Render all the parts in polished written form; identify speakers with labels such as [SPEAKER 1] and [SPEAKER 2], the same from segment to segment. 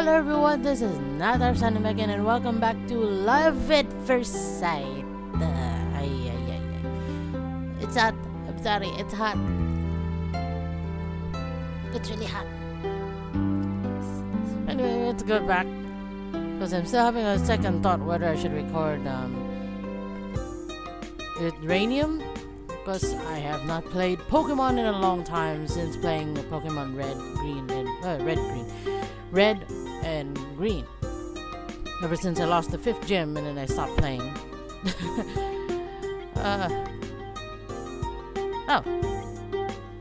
[SPEAKER 1] Hello everyone, this is Natnarf Signing Off and welcome back to Love at First Sight. It's hot. I'm sorry, it's hot. It's really hot. Anyway, let's go back. Because I'm still having a second thought whether I should record with Ranium. Because I have not played Pokemon in a long time since playing Pokemon Red and Green. Ever since I lost the 5th gym and then I stopped playing.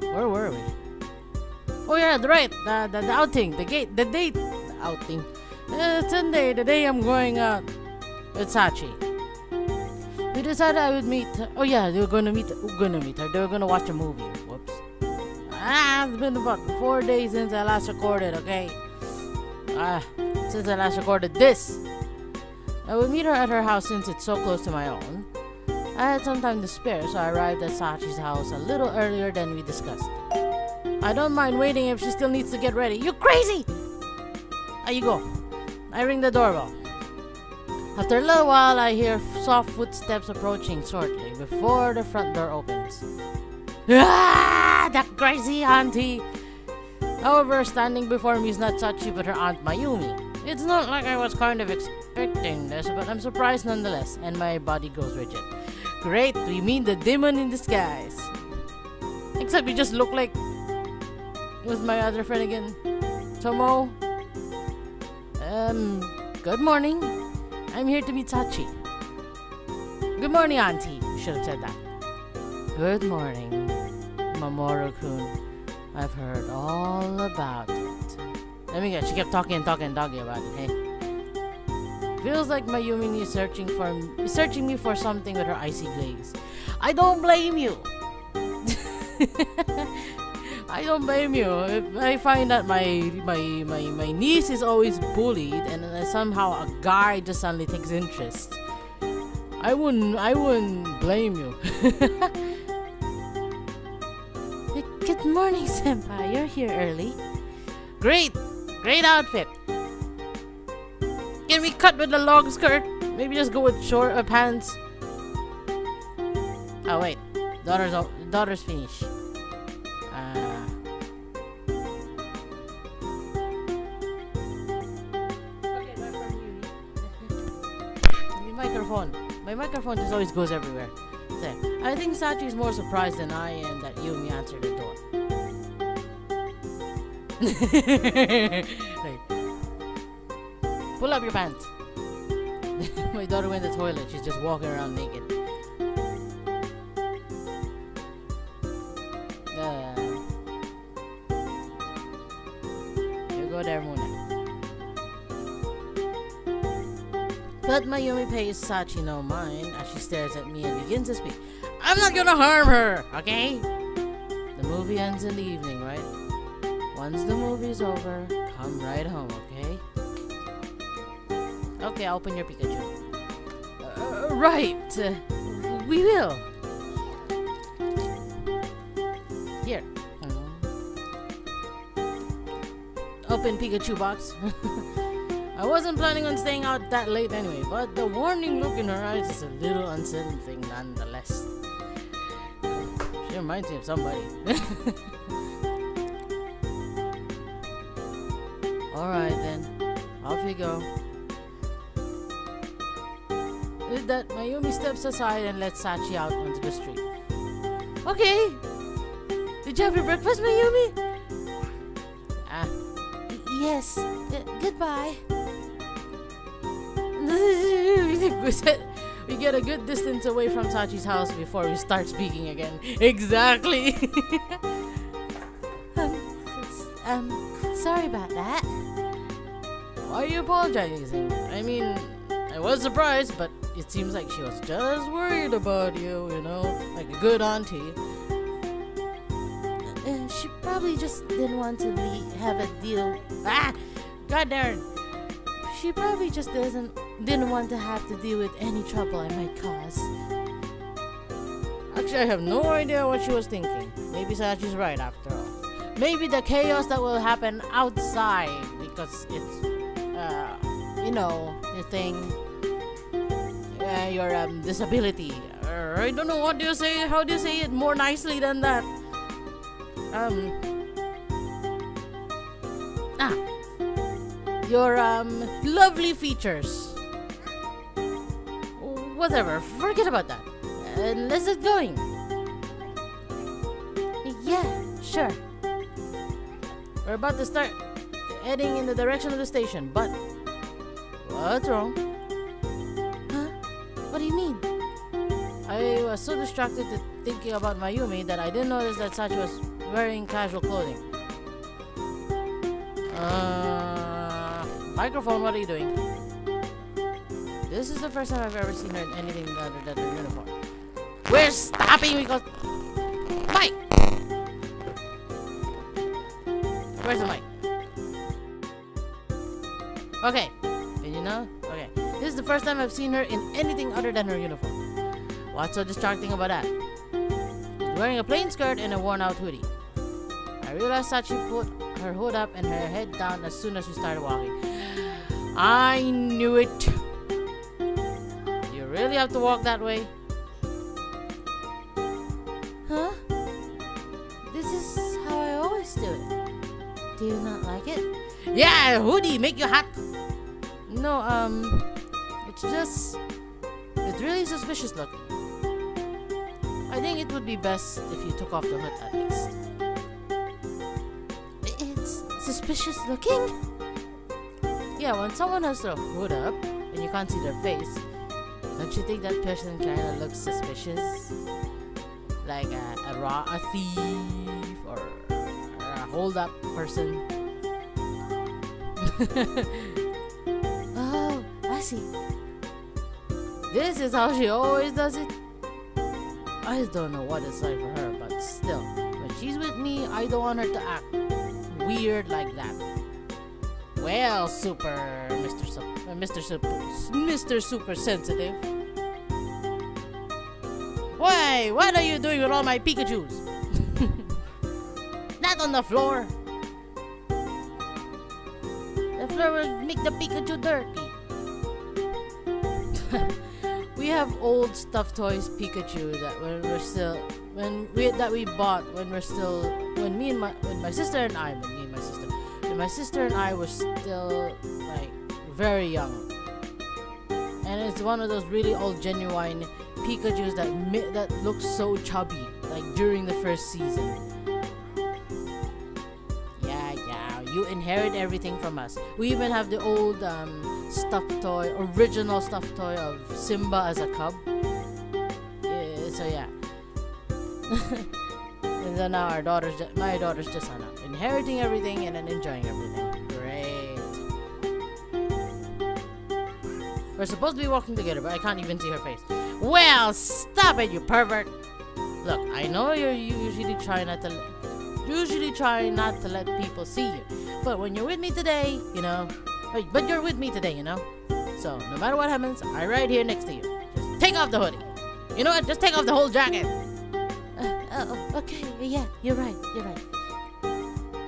[SPEAKER 1] Where were we? Oh yeah, right, the outing, the date, the outing. Sunday, the day I'm going out with Sachi. We decided I would meet her. Oh yeah, they were gonna meet her. They were gonna watch a movie. Whoops. It's been about 4 days since I last recorded, okay? Since I last recorded this. I would meet her at her house since it's so close to my own. I had some time to spare, so I arrived at Sachi's house a little earlier than we discussed. I don't mind waiting if she still needs to get ready. You crazy! You go. I ring the doorbell. After a little while, I hear soft footsteps approaching shortly before the front door opens. That crazy auntie! However, standing before me is not Sachi but her aunt Mayumi. It's not like I was kind of expecting this, but I'm surprised nonetheless, and my body goes rigid. Great, we mean the demon in disguise. Except you just look like... Who's my other friend again? Tomo? Good morning. I'm here to meet Sachi. Good morning, auntie. You should have said that. Good morning, Mamoru-kun. I've heard all about it. Let me guess, she kept talking about it, hey? Feels like Mayumi is searching me for something with her icy glaze. I don't blame you. I don't blame you. If I find that my niece is always bullied and then somehow a guy just suddenly takes interest, I wouldn't blame you. Good morning, senpai. You're here early. Great outfit. Can we cut with the long skirt? Maybe just go with short pants. Oh wait, daughter's finished. My microphone just always goes everywhere. There. I think Sachi is more surprised than I am that Yumi answered the door. Like, pull up your pants. My daughter went to the toilet. She's just walking around naked. You go there, Muna. But Mayumi pays Sachi no mind as she stares at me and begins to speak. I'm not gonna harm her, okay? The movie ends in the evening, right? Once the movie's over, come right home, okay? Okay, I'll open your Pikachu. Right, we will. Here. Open Pikachu box. I wasn't planning on staying out that late anyway, but the warning look in her eyes is a little unsettling nonetheless. She reminds me of somebody. Alright then, off we go. With that, Mayumi steps aside and lets Sachi out onto the street. Okay! Did you have your breakfast, Mayumi? Yes. Goodbye. We get a good distance away from Sachi's house before we start speaking again. Exactly. Sorry about that. Why are you apologizing? I mean, I was surprised, but it seems like she was just worried about you, you know, like a good auntie. She probably just didn't want to have a deal. God darn. She probably just didn't want to have to deal with any trouble I might cause. Actually, I have no idea what she was thinking. Maybe Sachi's right after all. Maybe the chaos that will happen outside because it's your thing, your disability. I don't know what do you say. How do you say it more nicely than that? Your lovely features. Whatever. Forget about that. Let's get going. Yeah, sure. We're about to start heading in the direction of the station, but what's wrong? Huh? What do you mean? I was so distracted to thinking about Mayumi that I didn't notice that Sachi was wearing casual clothing. Microphone, what are you doing? This is the first time I've ever seen her in anything other than her uniform. We're stopping because... Mike! Where's the mic? Okay. Did you know? Okay. This is the first time I've seen her in anything other than her uniform. What's so distracting about that? She's wearing a plain skirt and a worn-out hoodie. I realized that she put her hood up and her head down as soon as we started walking. I knew it. You really have to walk that way? Huh? This is how I always do it. Do you not like it? Yeah, hoodie, make you hot. No, it's really suspicious looking. I think it would be best if you took off the hood at least. It's suspicious looking? Yeah, when someone has their hood up and you can't see their face, don't you think that person kind of looks suspicious? Like a thief or a hold-up person? Oh, I see. This is how she always does it. I don't know what it's like for her, but still, when she's with me, I don't want her to act weird like that. Well, Mr. Super Sensitive. Why? What are you doing with all my Pikachus? Not on the floor. The floor will make the Pikachu dirty. We have old stuffed toys Pikachu that we bought when my sister and I were still like very young. And it's one of those really old genuine Pikachus that looks so chubby, like during the first season. Yeah, you inherit everything from us. We even have the old original stuffed toy of Simba as a cub. Yeah, so yeah. And then now my daughters just are now inheriting everything and then enjoying everything. Great. We're supposed to be walking together, but I can't even see her face. Well, stop it, you pervert! Look, I know you usually try not to let people see you, but when you're with me today, But you're with me today, So, no matter what happens, I'm right here next to you. Just take off the hoodie. You know what? Just take off the whole jacket. Okay. Yeah, you're right.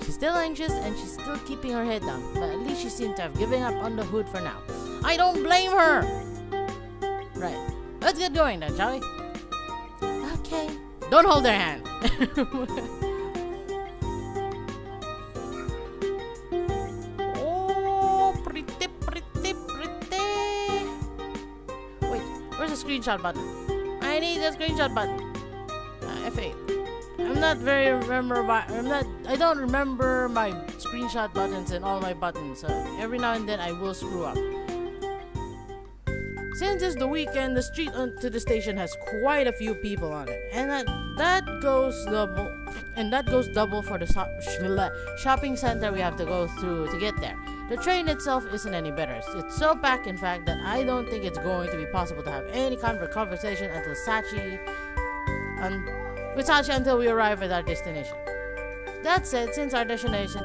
[SPEAKER 1] She's still anxious and she's still keeping her head down. But at least she seems to have given up on the hood for now. I don't blame her. Right. Let's get going then, shall we? Okay. Don't hold her hand. Screenshot button. I need the screenshot button. F8. I don't remember my screenshot buttons and all my buttons. Every now and then I will screw up. Since it's the weekend, the street to the station has quite a few people on it, and that goes double for the shopping center we have to go through to get there. The train itself isn't any better. It's so packed, in fact, that I don't think it's going to be possible to have any kind of conversation with Sachi until we arrive at our destination. That said, since our destination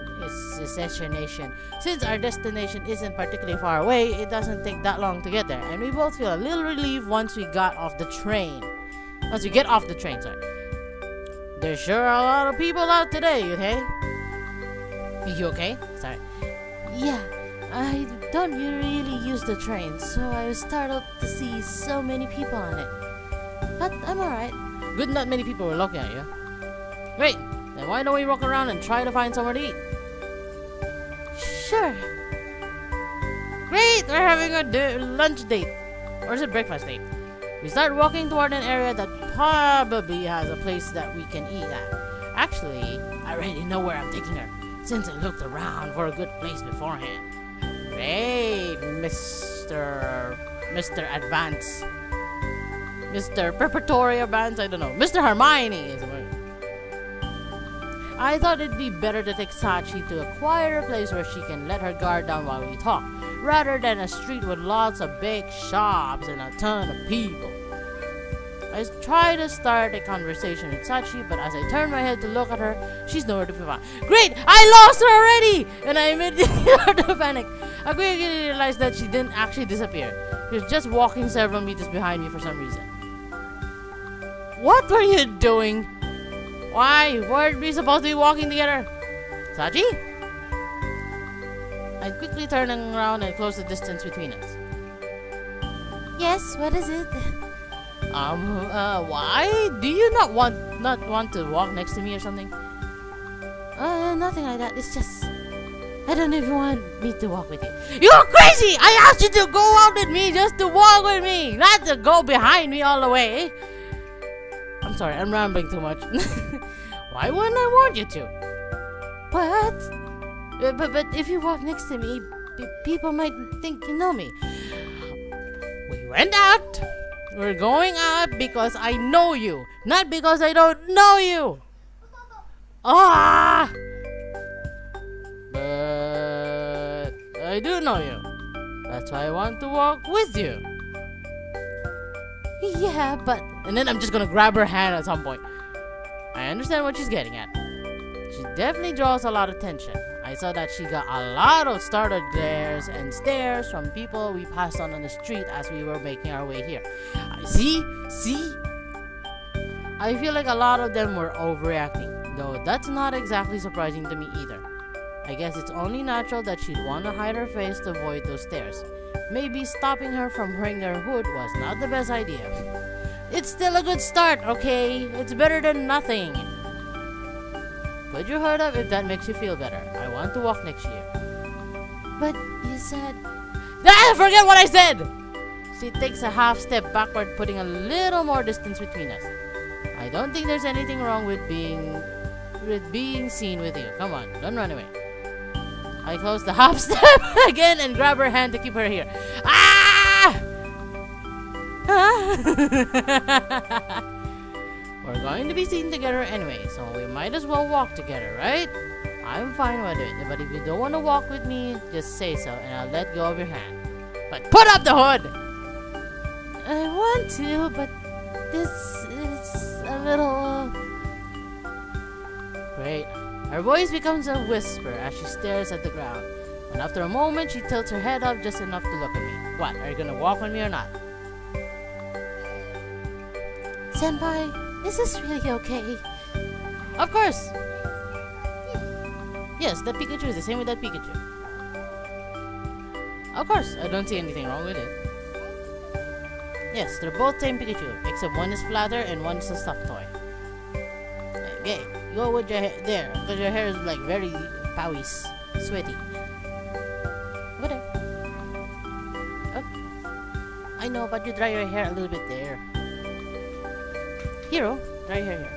[SPEAKER 1] isn't particularly far away, it doesn't take that long to get there, and we both feel a little relief once we get off the train. Sorry. There's sure a lot of people out today, okay? Are you okay? Sorry. Yeah, I don't really use the train, so I was startled to see so many people on it. But I'm alright. Good, not many people were looking at you. Great, then why don't we walk around and try to find somewhere to eat? Sure. Great, we're having a lunch date. Or is it breakfast date? We start walking toward an area that probably has a place that we can eat at. Actually, I already know where I'm taking her, since I looked around for a good place beforehand. Great, Mr. Advance. Mr. Preparatory Advance, I don't know. Mr. Hermione is the word. I thought it'd be better to take Sachi to a quieter place where she can let her guard down while we talk, rather than a street with lots of big shops and a ton of people. I try to start a conversation with Sachi, but as I turn my head to look at her, she's nowhere to be found. Great! I lost her already! And I immediately started to panic. I quickly realized that she didn't actually disappear. She was just walking several meters behind me for some reason. What were you doing? Why? Weren't we supposed to be walking together? Sachi? I quickly turned around and closed the distance between us. Yes, what is it? Why? Do you not want to walk next to me or something? Nothing like that. It's just, I don't even want me to walk with you. You're crazy! I asked you to go out with me just to walk with me, not to go behind me all the way. I'm sorry, I'm rambling too much. Why wouldn't I want you to? What? But if you walk next to me, people might think you know me. We went out. We're going out because I know you, not because I don't know you. Ah! But I do know you. That's why I want to walk with you. Yeah, but... And then I'm just gonna grab her hand at some point. I understand what she's getting at. She definitely draws a lot of attention. I saw that she got a lot of startled glares and stares from people we passed on the street as we were making our way here. See? I feel like a lot of them were overreacting, though that's not exactly surprising to me either. I guess it's only natural that she'd want to hide her face to avoid those stares. Maybe stopping her from wearing her hood was not the best idea. It's still a good start, okay? It's better than nothing. Put your hood up if that makes you feel better. I want to walk next to you. But you said... Ah, forget what I said! She takes a half step backward, putting a little more distance between us. I don't think there's anything wrong with being seen with you. Come on, don't run away. I close the half step again and grab her hand to keep her here. Ah! We're going to be seen together anyway, so we might as well walk together, right? I'm fine with it, but if you don't want to walk with me, just say so and I'll let go of your hand. But put up the hood! I want to, but this is a little... Great. Her voice becomes a whisper as she stares at the ground. And after a moment, she tilts her head up just enough to look at me. What, are you gonna walk with me or not? Senpai, is this really okay? Of course! Yes, that Pikachu is the same with that Pikachu. Of course, I don't see anything wrong with it. Yes, they're both same Pikachu, except one is flatter and one is a stuffed toy. Okay, go with your hair there, because your hair is like very powy, sweaty. Whatever. Oh, I know, but you dry your hair a little bit there. Hero, dry your hair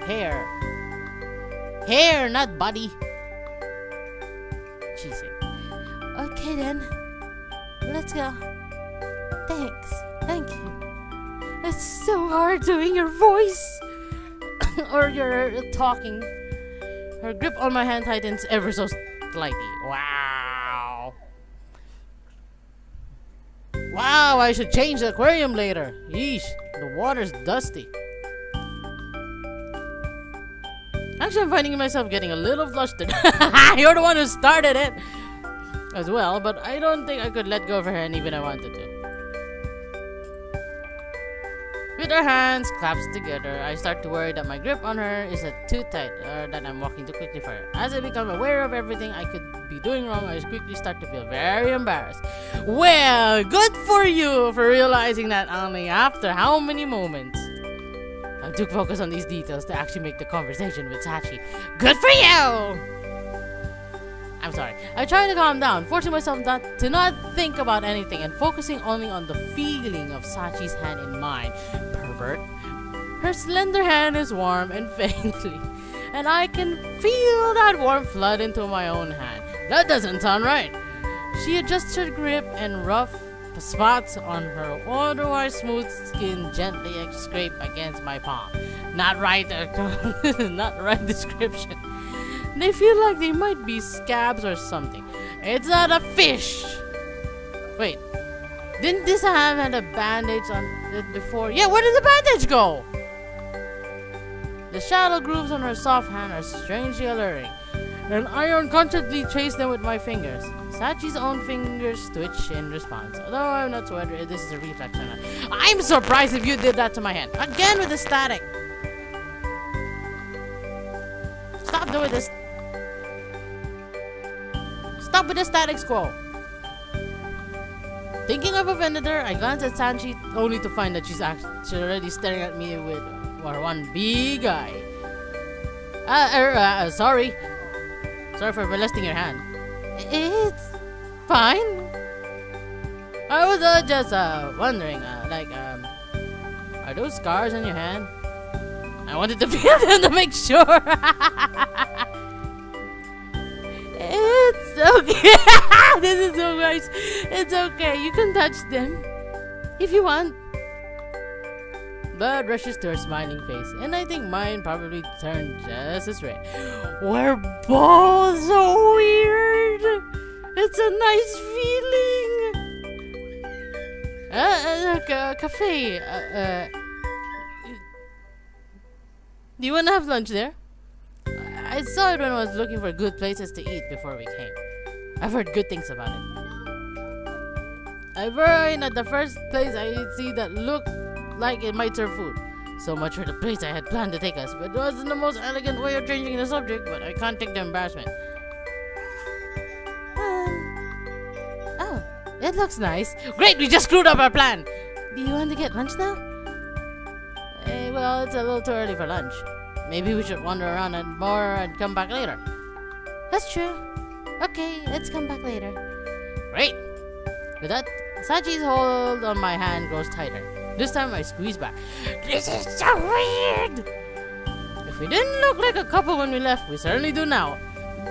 [SPEAKER 1] here. Hair, not body. Cheesy. Okay then, let's go. Thanks, thank you. It's so hard doing your voice. Or your talking. Her grip on my hand tightens ever so slightly. Wow. Wow, I should change the aquarium later. Yeesh, the water's dusty. Actually, I'm finding myself getting a little flustered. You're the one who started it as well, but I don't think I could let go of her hand even if I wanted to. With our hands clasped together, I start to worry that my grip on her is too tight or that I'm walking too quickly for her. As I become aware of everything I could be doing wrong, I quickly start to feel very embarrassed. Well, good for you for realizing that only after how many moments. I'm too focused on these details to actually make the conversation with Sachi. Good for you! I'm sorry. I try to calm down, forcing myself to not think about anything and focusing only on the feeling of Sachi's hand in mine. Pervert. Her slender hand is warm and faintly, and I can feel that warmth flood into my own hand. That doesn't sound right. She adjusts her grip and rough spots on her otherwise smooth skin gently scrape against my palm. Not right, not right description. They feel like they might be scabs or something. It's not a fish. Wait, didn't this have had a bandage on it before? Yeah, where did the bandage go? The shallow grooves on her soft hand are strangely alluring, and I unconsciously trace them with my fingers. Sachi's own fingers twitch in response, although I'm not sure whether this is a reflex or not. I'm surprised if you did that to my hand. Again with the static. Stop doing this. Stop with the static, squall. Thinking I've offended her, I glance at Sanchi only to find that she's already staring at me with one big eye. Sorry. Sorry for molesting your hand. It's fine. I was just wondering, are those scars on your hand? I wanted to feel them to make sure. It's okay. This is so nice. It's okay. You can touch them if you want. Blood rushes to her smiling face, and I think mine probably turned just as red. We're both so weird. It's a nice feeling. Cafe. Do you want to have lunch there? I saw it when I was looking for good places to eat before we came. I've heard good things about it. I've heard at the first place I see that looked like it might serve food. So much for the place I had planned to take us, but it wasn't the most elegant way of changing the subject, but I can't take the embarrassment. Oh, it looks nice. Great, we just screwed up our plan. Do you want to get lunch now? Well, it's a little too early for lunch. Maybe we should wander around and more and come back later. That's true. Okay, let's come back later. Great. With that, Sachi's hold on my hand grows tighter. This time I squeeze back. This is so weird! If we didn't look like a couple when we left, we certainly do now.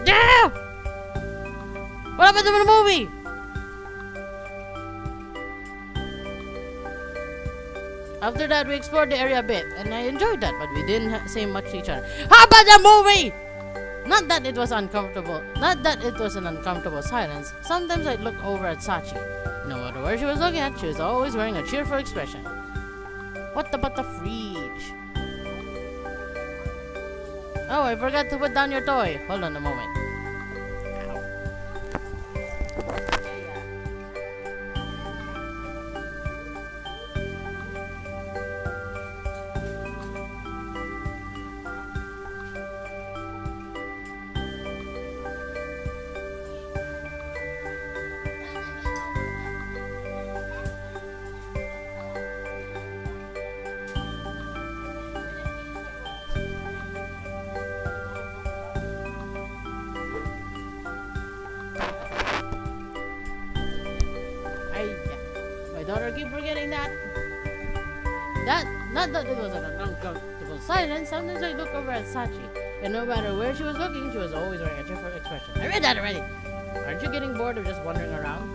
[SPEAKER 1] Yeah! What happened to the movie? After that, we explored the area a bit, and I enjoyed that, but we didn't say much to each other. How about the movie? Not that it was uncomfortable. Not that it was an uncomfortable silence. Sometimes I'd look over at Sachi. No matter where she was looking at, she was always wearing a cheerful expression. What about the fridge? Oh, I forgot to put down your toy. Hold on a moment. Daughter keep forgetting that. Not that it was an uncomfortable silence. Sometimes I look over at Sachi, and no matter where she was looking, she was always wearing a cheerful expression. I read that already. Aren't you getting bored of just wandering around?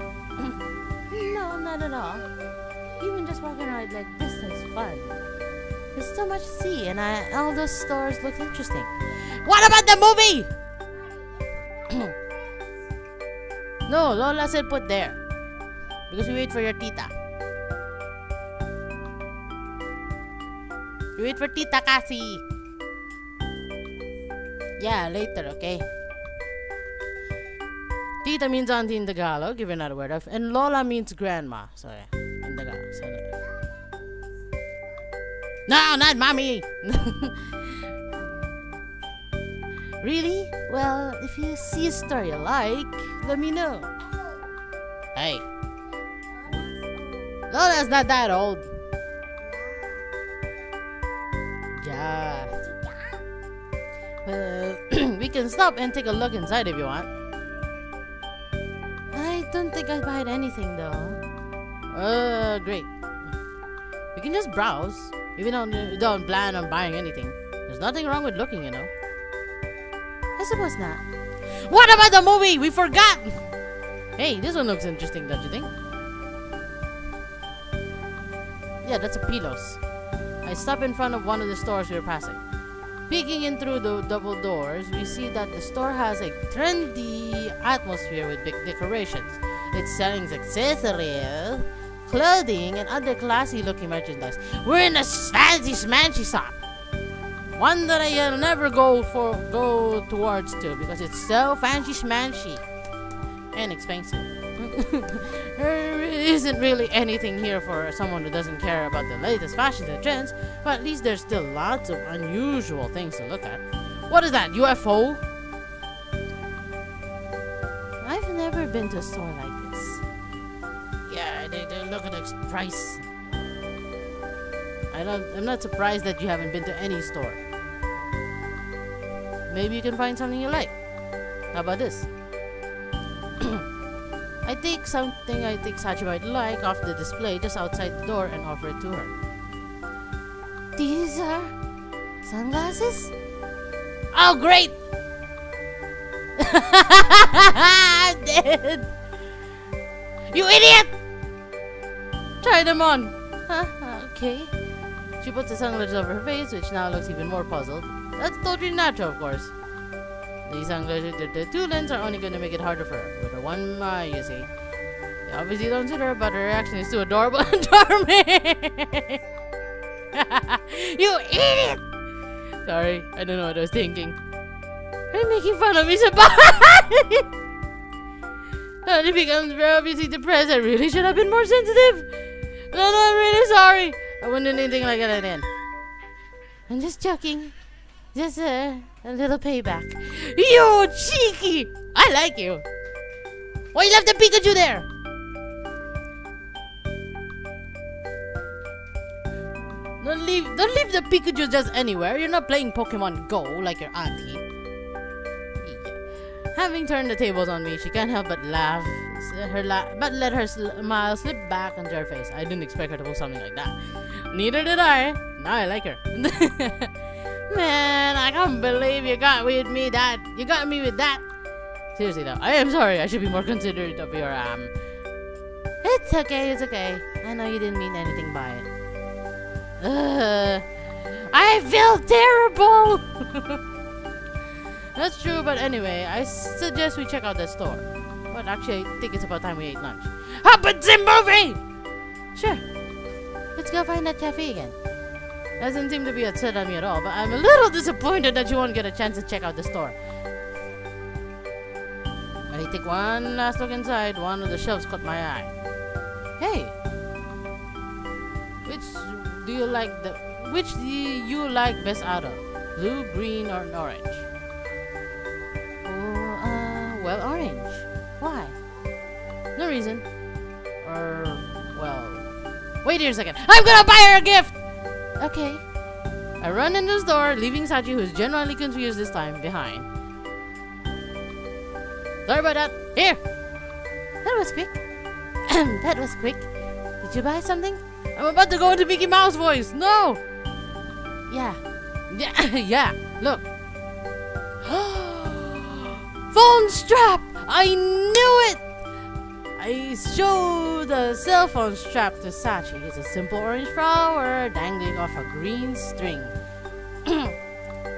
[SPEAKER 1] No, not at all. Even just walking around like this is fun. There's so much to see, and all those stores look interesting. What about the movie? No, Lola said put there. Because we wait for your tita. We wait for Tita Cassie. Yeah, later, okay? Tita means auntie in Tagalog, if you're not aware of. And Lola means grandma. So, yeah, in Tagalog. So, no, not mommy! Really? Well, if you see a store you like, let me know. Hey. No, that's not that old. Yeah. We can stop and take a look inside if you want. I don't think I'd buy anything though. Great. We can just browse. If you don't plan on buying anything. There's nothing wrong with looking, you know. I suppose not. What about the movie? We forgot! Hey, this one looks interesting, don't you think? Yeah, that's a Pilos. I stop in front of one of the stores we were passing. Peeking in through the double doors, we see that the store has a trendy atmosphere with big decorations. It's selling accessories, clothing, and other classy-looking merchandise. We're in a fancy smancy shop. One that I'll never go towards to because it's so fancy schmancy and expensive. There isn't really anything here for someone who doesn't care about the latest fashions and trends, but at least there's still lots of unusual things to look at. What is that, UFO? I've never been to a store like this. Yeah, they look at the price. I'm not surprised that you haven't been to any store. Maybe you can find something you like. How about this? I take something I think Sachi might like off the display just outside the door and offer it to her. These are sunglasses? Oh, great! I'm dead! You idiot! Try them on. Okay. She puts the sunglasses over her face, which now looks even more puzzled. That's totally natural, of course. These sunglasses, the two lenses are only going to make it harder for her. With her one eye, you see. They obviously don't suit her, but her reaction is too adorable and charming. You idiot! Sorry, I don't know what I was thinking. Are you making fun of me, Sabai? And it becomes very obviously depressed. I really should have been more sensitive. No, I'm really sorry. I wouldn't do anything like that again. I'm just joking. Just a little payback. You cheeky! I like you. Why you left the Pikachu there? Don't leave the Pikachu just anywhere. You're not playing Pokemon Go like your auntie. Having turned the tables on me, she can't help but laugh. But let her smile slip back onto her face. I didn't expect her to pull something like that. Neither did I. Now I like her. Man, I can't believe you got me with that. Seriously though, I am sorry. I should be more considerate of your It's okay. I know you didn't mean anything by it. I feel terrible. That's true, but anyway, I suggest we check out that store. But actually, I think it's about time we ate lunch. How about the movie? Sure. Let's go find that cafe again. Doesn't seem to be upset on me at all, but I'm a little disappointed that you won't get a chance to check out the store. I take one last look inside. One of the shelves caught my eye. Hey, which do you like best out of? Blue, green, or orange? Well, orange. Why? No reason. Wait here a second. I'm gonna buy her a gift! Okay. I run into the store, leaving Sachi, who's genuinely confused this time, behind. Sorry about that. Here! That was quick. That was quick. Did you buy something? I'm about to go into Mickey Mouse voice. No! Yeah. Yeah. Look. Phone strap! I knew it! I show the cell phone strap to Sachi. It's a simple orange flower dangling off a green string.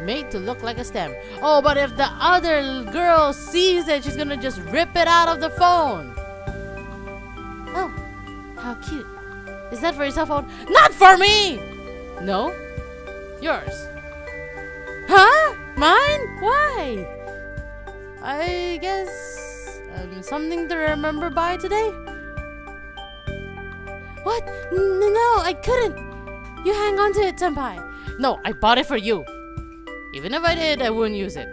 [SPEAKER 1] Made to look like a stem. Oh, but if the other girl sees it, she's gonna just rip it out of the phone. Oh, how cute. Is that for your cell phone? Not for me! No? Yours. Huh? Mine? Why? I guess something to remember by today? What? No, I couldn't. You hang on to it, senpai. No, I bought it for you. Even if I did, I wouldn't use it.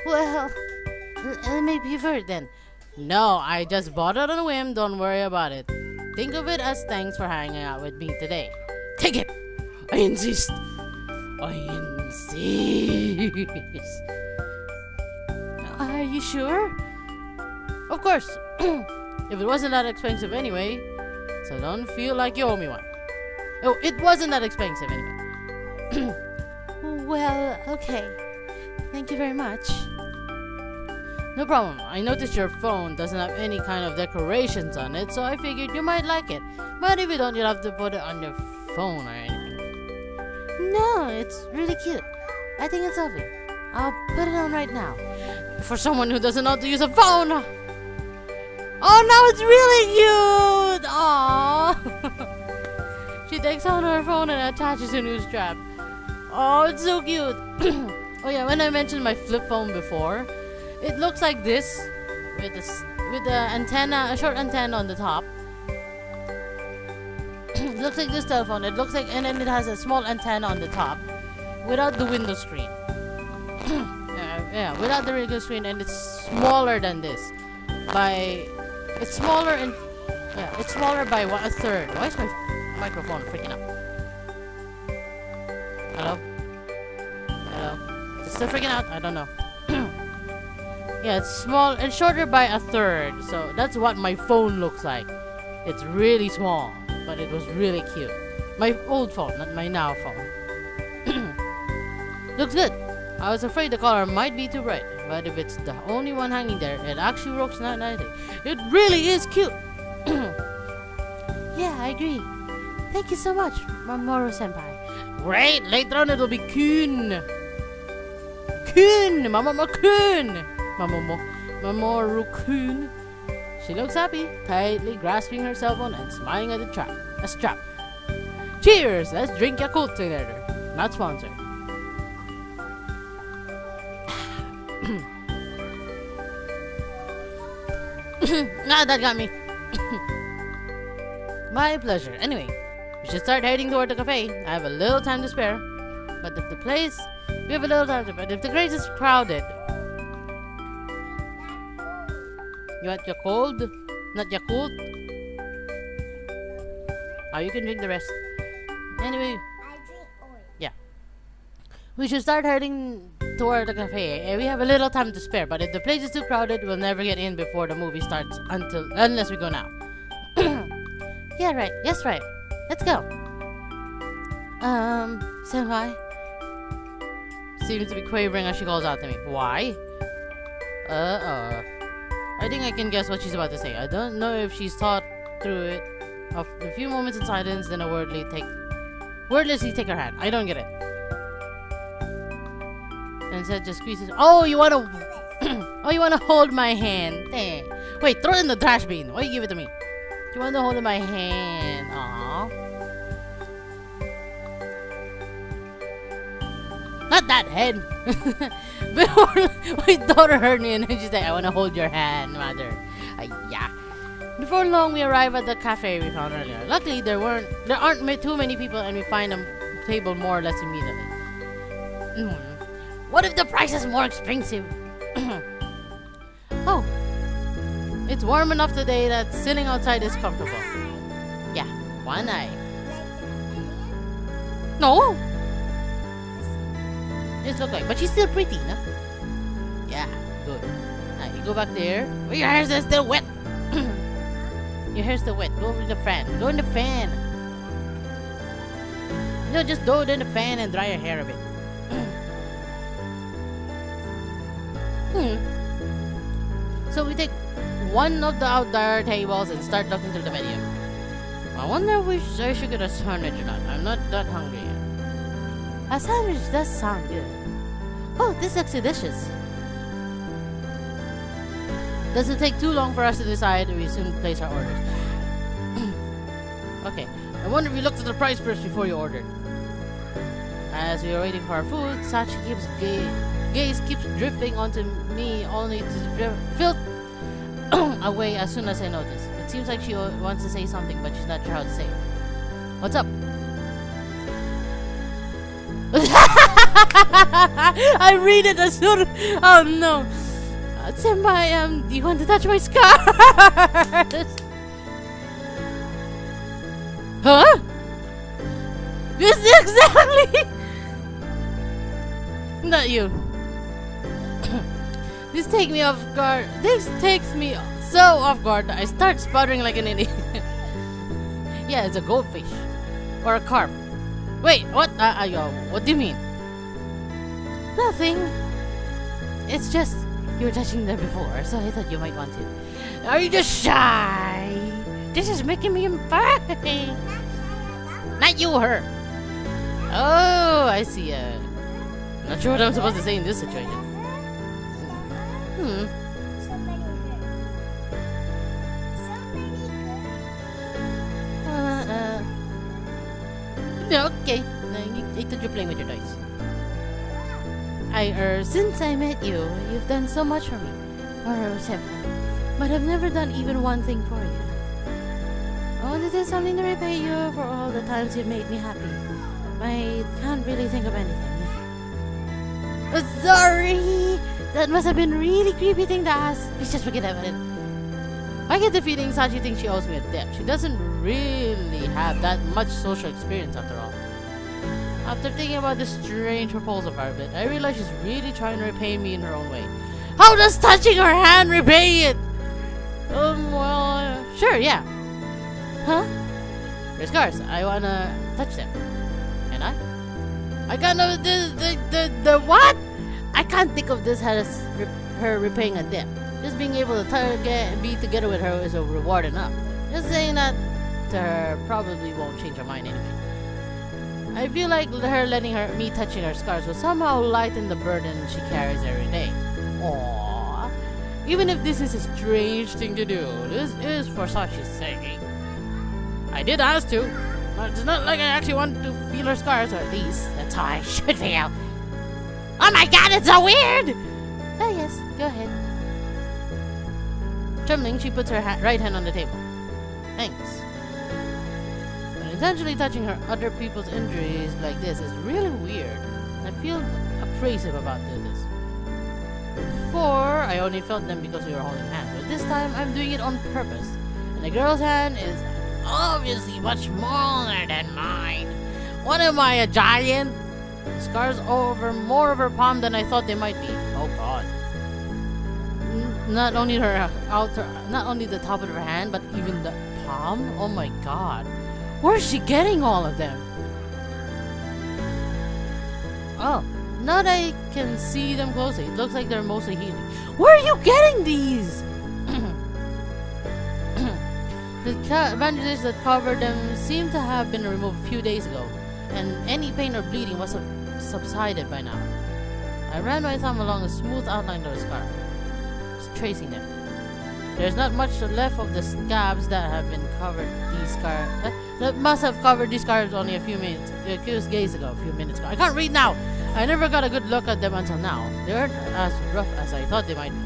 [SPEAKER 1] Well, let me be fair then. No, I just bought it on a whim. Don't worry about it. Think of it as thanks for hanging out with me today. Take it! I insist. I insist. Are you sure? Of course. If it wasn't that expensive anyway, so don't feel like you owe me one. Oh, it wasn't that expensive anyway. Well, okay. Thank you very much. No problem. I noticed your phone doesn't have any kind of decorations on it, so I figured you might like it. But if you don't, you'll have to put it on your phone or anything. No, it's really cute. I think it's lovely. I'll put it on right now. For someone who doesn't know how to use a phone! Oh, now it's really cute! Aww! She takes out her phone and attaches a new strap. Oh, it's so cute! Oh yeah, when I mentioned my flip phone before, it looks like this with the antenna, a short antenna on the top. It looks like this telephone. It looks like, and then it has a small antenna on the top, without the window screen. Yeah, without the window screen, and it's smaller than this. It's smaller by a third. Why is my microphone freaking out? Hello? Hello? Is it still freaking out? I don't know. Yeah, it's small and shorter by a third. So that's what my phone looks like. It's really small, but it was really cute. My old phone, not my now phone. Looks good. I was afraid the color might be too bright, but if it's the only one hanging there, it actually works nicely. It really is cute. Yeah, I agree. Thank you so much, Mamoru-senpai. Great! Later on it'll be Kun! Kun! Mamoru-kun! Mamoru-kun. She looks happy, tightly grasping her cell phone and smiling at a strap. Cheers! Let's drink Yakult together. Not sponsored. Nah, that got me. My pleasure. Anyway, we should start heading toward the cafe. I have a little time to spare. But if the place... We have a little time to spare. But if the place is crowded... You want your cold? Not Yakult? Oh, you can drink the rest. Anyway...
[SPEAKER 2] I drink oil.
[SPEAKER 1] Yeah. We should start heading toward the cafe. We have a little time to spare, but if the place is too crowded, we'll never get in before the movie starts unless we go now. Yeah, right. Yes, right. Let's go. Senpai. Seems to be quavering as she calls out to me. Why? I think I can guess what she's about to say. I don't know if she's thought through it. A few moments in silence, then a wordlessly take her hand. I don't get it. And instead just squeezes. Oh, you wanna you wanna hold my hand. Eh. Wait, throw it in the trash bin. Why you give it to me? You want to hold my hand? Aww. Not that head. Before my daughter heard me and she said, I want to hold your hand, mother. Yeah. Before long, we arrive at the cafe we found earlier. Luckily, there aren't too many people, and we find a table more or less immediately. What if the price is more expensive? Oh. It's warm enough today that sitting outside is comfortable. Yeah, one eye. No! It's okay, but she's still pretty, no? Yeah, good. Now, you go back there. Oh, your hair's still wet. Your hair's still wet. Go over the fan. Go in the fan. No, just go in the fan and dry your hair a bit. So we take one of the outdoor tables and start looking through the menu. I wonder if I should get a sandwich or not. I'm not that hungry yet. A sandwich does sound good. Oh, this looks delicious. Doesn't take too long for us to decide. We soon place our orders. Okay, I wonder if you looked at the price first before you ordered. As we are waiting for our food, Sachi gaze keeps drifting onto me, only to fill away as soon as I notice. It seems like she wants to say something, but she's not sure how to say it. What's up? I read it as soon. Oh no. Senpai, do you want to touch my scars? Huh? This is exactly. Not you. This takes me off guard. This takes me so off guard that I start sputtering like an idiot. Yeah, it's a goldfish or a carp. Wait, what? What do you mean? Nothing. It's just you were touching there before, so I thought you might want to. Are you just shy? This is making me embarrassed. Not you, her. Oh, I see. Not sure what I'm supposed to say in this situation. Okay. I thought you're playing with your dice. Since I met you, you've done so much for me. Or seven. But I've never done even one thing for you. Oh, this is something to repay you for all the times you've made me happy. I can't really think of anything. Sorry! That must have been a really creepy thing to ask. Please just forget about it. I get the feeling Sachi thinks she owes me a debt. She doesn't really have that much social experience after all. After thinking about this strange proposal for a bit, I realize she's really trying to repay me in her own way. How does touching her hand repay it? Well, sure, yeah. Huh? Your scars. I wanna touch them. Can I? I can't know the what? I can't think of this as her repaying a debt. Just being able to be together with her is a reward enough. Just saying that to her probably won't change her mind anyway. I feel like her letting me touching her scars will somehow lighten the burden she carries every day. Aww. Even if this is a strange thing to do, this is for Sachi's sake. I did ask to, but it's not like I actually want to feel her scars, or at least that's how I should feel. Oh my god, it's so weird! Oh yes, go ahead. Trembling, she puts her right hand on the table. Thanks. But intentionally touching her other people's injuries like this is really weird. I feel appreciative about this. Before, I only felt them because we were holding hands, but this time I'm doing it on purpose. And the girl's hand is obviously much smaller than mine. What am I, a giant? Scars over more of her palm than I thought they might be. Oh god. Not only the top of her hand, but even the palm. Oh my god. Where's she getting all of them? Oh, now that I can see them closely, it looks like they're mostly healing. Where are you getting these? The bandages that covered them seem to have been removed a few days ago, and any pain or bleeding must have subsided by now. I ran my thumb along the smooth outline of the scar, just tracing them. There's not much left of the scabs that have been covered these scars. That must have covered these scars only a few minutes ago. I can't read now. I never got a good look at them until now. They aren't as rough as I thought they might be.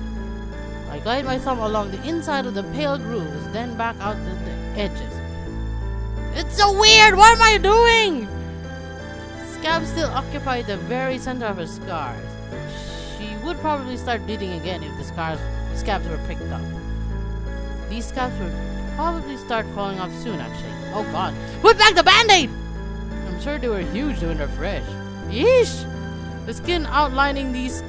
[SPEAKER 1] I glide my thumb along the inside of the pale grooves, then back out to the edges. It's so weird! What am I doing? Scabs still occupy the very center of her scars. She would probably start bleeding again if the scabs were picked up. These scabs would probably start falling off soon, actually. Oh god. Put back the band-aid! I'm sure they were huge when they're fresh. Yeesh! The skin outlining these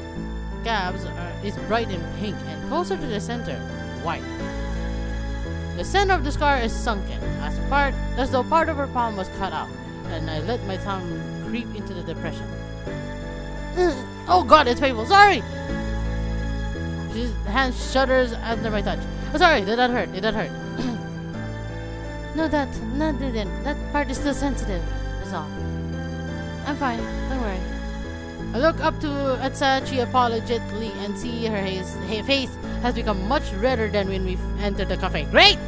[SPEAKER 1] scabs is bright and pink, and closer to the center, white. The center of the scar is sunken, as though part of her palm was cut out, and I let my thumb creep into the depression. Oh god, it's painful. Sorry! His hand shudders under my touch. Oh, sorry, did that hurt? No, didn't. That part is still sensitive. That's all. I'm fine. Don't worry. I look up at Sachi apologetically and see her face has become much redder than when we entered the cafe. Great!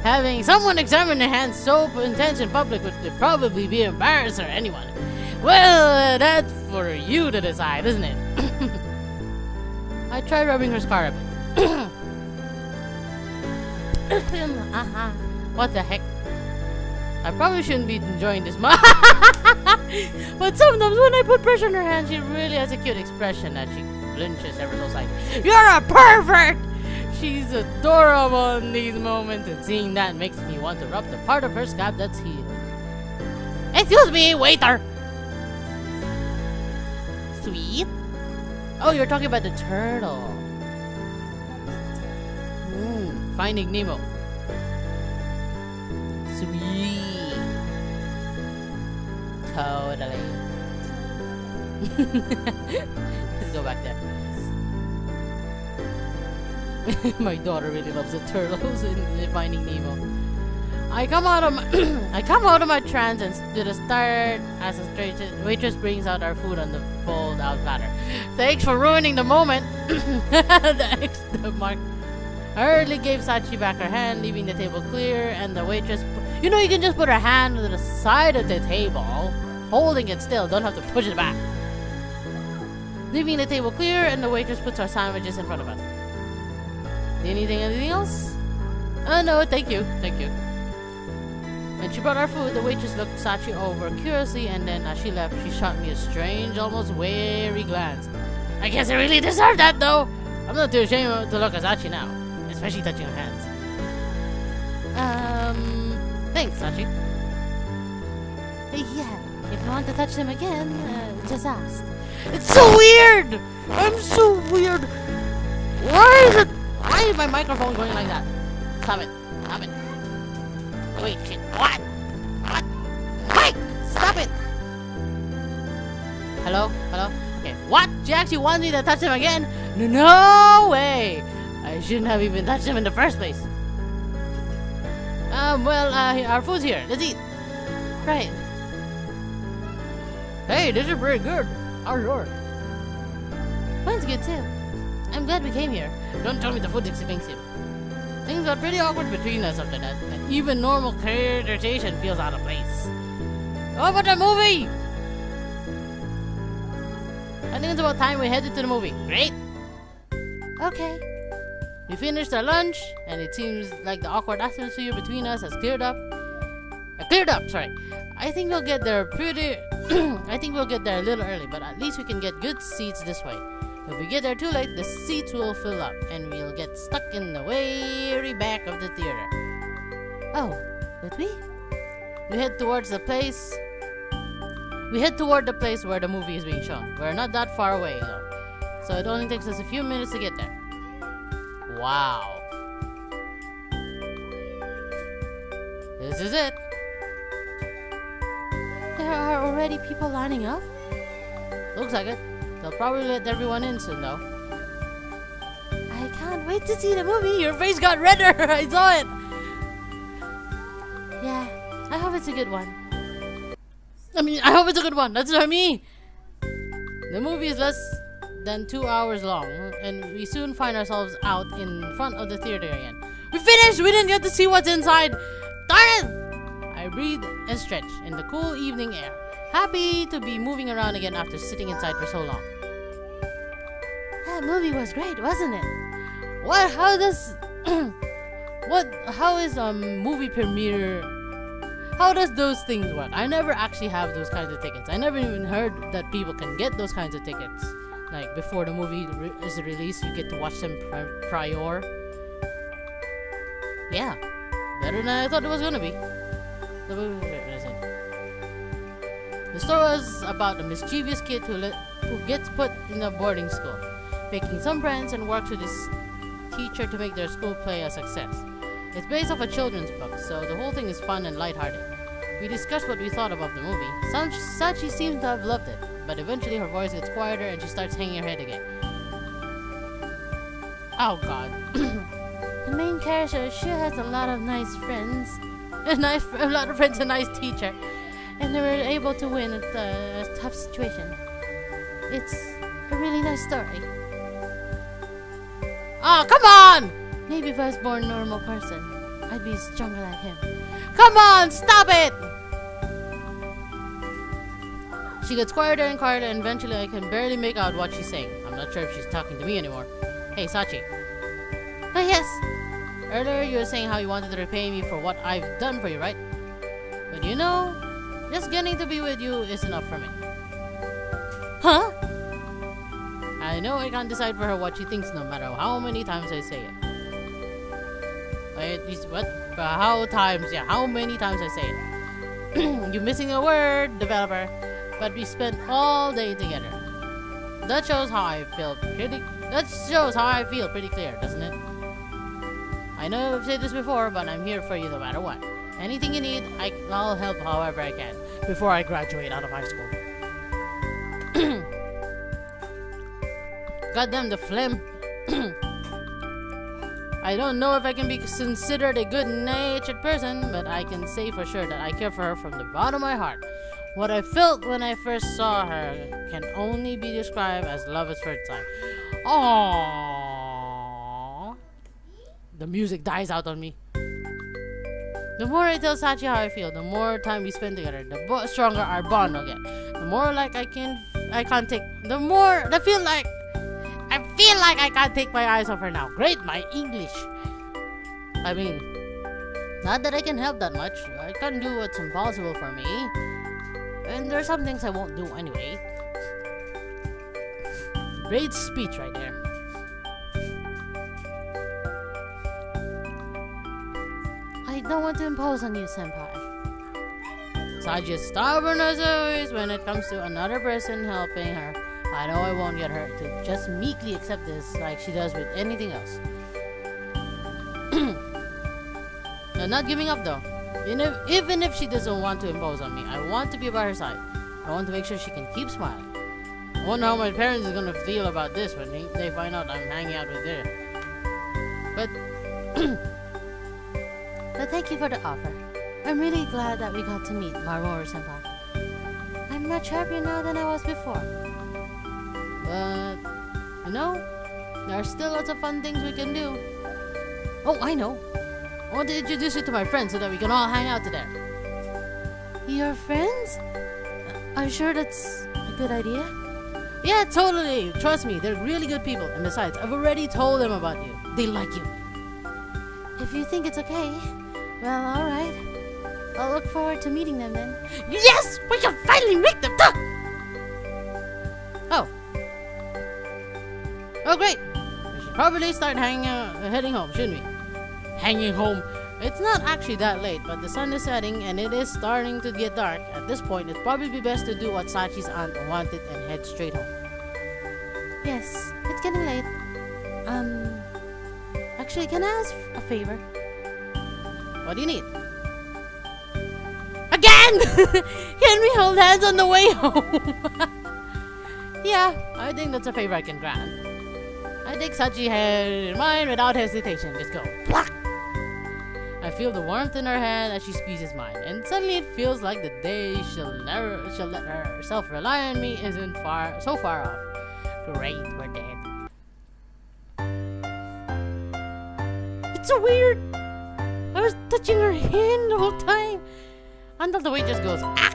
[SPEAKER 1] Having someone examine their hands so intense in public would probably be embarrassing for anyone. Well, that's for you to decide, isn't it? I try rubbing her scar a bit. What the heck? I probably shouldn't be enjoying this much. But sometimes when I put pressure on her hand, she really has a cute expression that she flinches ever so slightly. You're a pervert! She's adorable in these moments, and seeing that makes me want to rub the part of her scalp that's healed. Excuse me, waiter! Sweet? Oh, you're talking about the turtle. Finding Nemo. Sweet. Totally. Let's go back there. My daughter really loves the turtles in Finding Nemo. I come out of my trance and to the start as a waitress brings out our food on the fold-out platter. Thanks for ruining the moment. The extra mark. I hurriedly gave Sachi back her hand, leaving the table clear, and the waitress. You know, you can just put her hand to the side of the table, holding it still. Don't have to push it back. Leaving the table clear, and the waitress puts our sandwiches in front of us. Anything else? No, thank you. When she brought our food, the waitress looked Sachi over curiously, and then as she left, she shot me a strange, almost wary glance. I guess I really deserved that, though. I'm not too ashamed to look at Sachi now, especially touching her hands. Thanks, Sachi. Yeah, if you want to touch them again, just ask. It's so weird! I'm so weird! Why is my microphone going like that? Stop it. Wait, shit. What? Mike! Stop it! Hello? Okay, what? She actually wants me to touch him again? No way! I shouldn't have even touched him in the first place. Our food's here. Let's eat. Right. Hey, this is pretty good. How's yours? Mine's good too. I'm glad we came here. Don't tell me the food's expensive. Things got pretty awkward between us after that, and even normal conversation feels out of place. How about the movie? I think it's about time we headed to the movie. Great. Okay. We finished our lunch, and it seems like the awkward atmosphere between us has cleared up. Sorry. I think we'll get there I think we'll get there a little early, but at least we can get good seats this way. If we get there too late, the seats will fill up, and we'll get stuck in the very back of the theater. Oh, would we? We head toward the place where the movie is being shown. We're not that far away, though, so it only takes us a few minutes to get there. Wow. This is it. There are already people lining up? Looks like it. They'll probably let everyone in soon, though. I can't wait to see the movie. Your face got redder. I saw it. Yeah, I hope it's a good one. I hope it's a good one. That's what I mean. The movie is less than 2 hours long, and we soon find ourselves out in front of the theater again. We finished! We didn't get to see what's inside. Darn it! I breathe and stretch in the cool evening air, happy to be moving around again after sitting inside for so long. That movie was great, wasn't it? How is a movie premiere? How does those things work? I never actually have those kinds of tickets. I never even heard that people can get those kinds of tickets. Like, before the movie is released, you get to watch them prior. Yeah, better than I thought it was gonna be. The story was about a mischievous kid who gets put in a boarding school, making some friends and works with his teacher to make their school play a success. It's based off a children's book, so the whole thing is fun and lighthearted. We discussed what we thought about the movie. Sachi seemed to have loved it, but eventually her voice gets quieter and she starts hanging her head again. Oh god. The main character sure has a lot of nice friends. A lot of friends, a nice teacher. And they were able to win a tough situation. It's a really nice story. Oh, come on! Maybe if I was born a normal person, I'd be stronger like him. Come on, stop it! She gets quieter and quieter, and eventually I can barely make out what she's saying. I'm not sure if she's talking to me anymore. Hey, Sachi. Oh, yes. Earlier you were saying how you wanted to repay me for what I've done for you, right? But you know, Just getting to be with you is enough for me. Huh? I know I can't decide for her what she thinks no matter how many times I say it. Wait, what? How many times I say it? You're missing a word, developer. But we spent all day together. That shows how I feel pretty clear, doesn't it? I know I've said this before, but I'm here for you no matter what. Anything you need, I'll help however I can before I graduate out of high school. Goddamn the phlegm. I don't know if I can be considered a good-natured person, but I can say for sure that I care for her from the bottom of my heart. What I felt when I first saw her can only be described as love at first sight. Aww. The music dies out on me. The more I tell Sachi how I feel, the more time we spend together, the stronger our bond will get. The more like I feel like I can't take my eyes off her now. Great, my English. I mean, not that I can help that much. I can't do what's impossible for me. And there's some things I won't do anyway. Great speech right there. I don't want to impose on you, senpai. Sachi is stubborn as always when it comes to another person helping her. I know I won't get her to just meekly accept this like she does with anything else. I'm not giving up though. Even if she doesn't want to impose on me, I want to be by her side. I want to make sure she can keep smiling. I wonder how my parents are gonna feel about this when they find out I'm hanging out with her. But thank you for the offer. I'm really glad that we got to meet Maruo-senpai. I'm much happier now than I was before. But, you know, there are still lots of fun things we can do. Oh, I know. I want to introduce you to my friends so that we can all hang out together. Your friends? Are you sure that's a good idea? Yeah, totally. Trust me, they're really good people. And besides, I've already told them about you. They like you. If you think it's okay, well, alright. I'll look forward to meeting them then. Yes! We can finally make them talk! Oh, great! We should probably start heading home, shouldn't we? Hanging home? It's not actually that late, but the sun is setting and it is starting to get dark. At this point, it'd probably be best to do what Sachi's aunt wanted and head straight home. Yes, it's getting late. Actually, can I ask a favor? What do you need? Again! Can we hold hands on the way home? Yeah, I think that's a favor I can grant. I take Sachi's hand in mine without hesitation. Just go. Pluck! I feel the warmth in her hand as she squeezes mine, and suddenly it feels like the day she'll let herself rely on me isn't so far off. Great, we're dead. It's so weird. I was touching her hand the whole time until the weight just goes ah.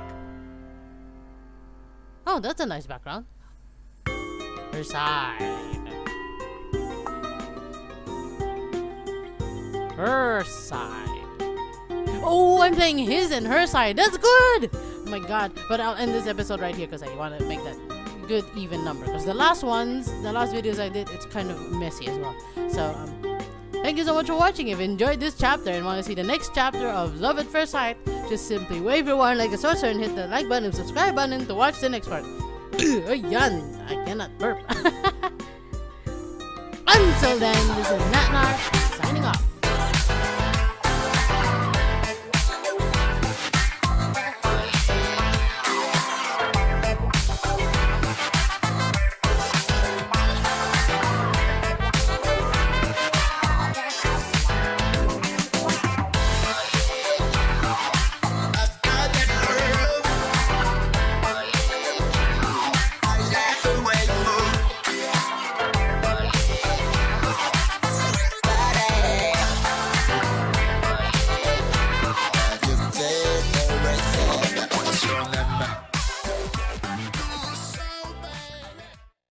[SPEAKER 1] Oh, that's a nice background. Her side. Her side. Oh, I'm playing his and her side. That's good. Oh my god. But I'll end this episode right here because I want to make that good even number. Because the last videos I did, it's kind of messy as well. So, thank you so much for watching. If you enjoyed this chapter and want to see the next chapter of Love at First Sight, just simply wave your wand like a sorcerer and hit the like button and subscribe button to watch the next part. Ayan, I cannot burp. Until then, this is Natnarf signing off.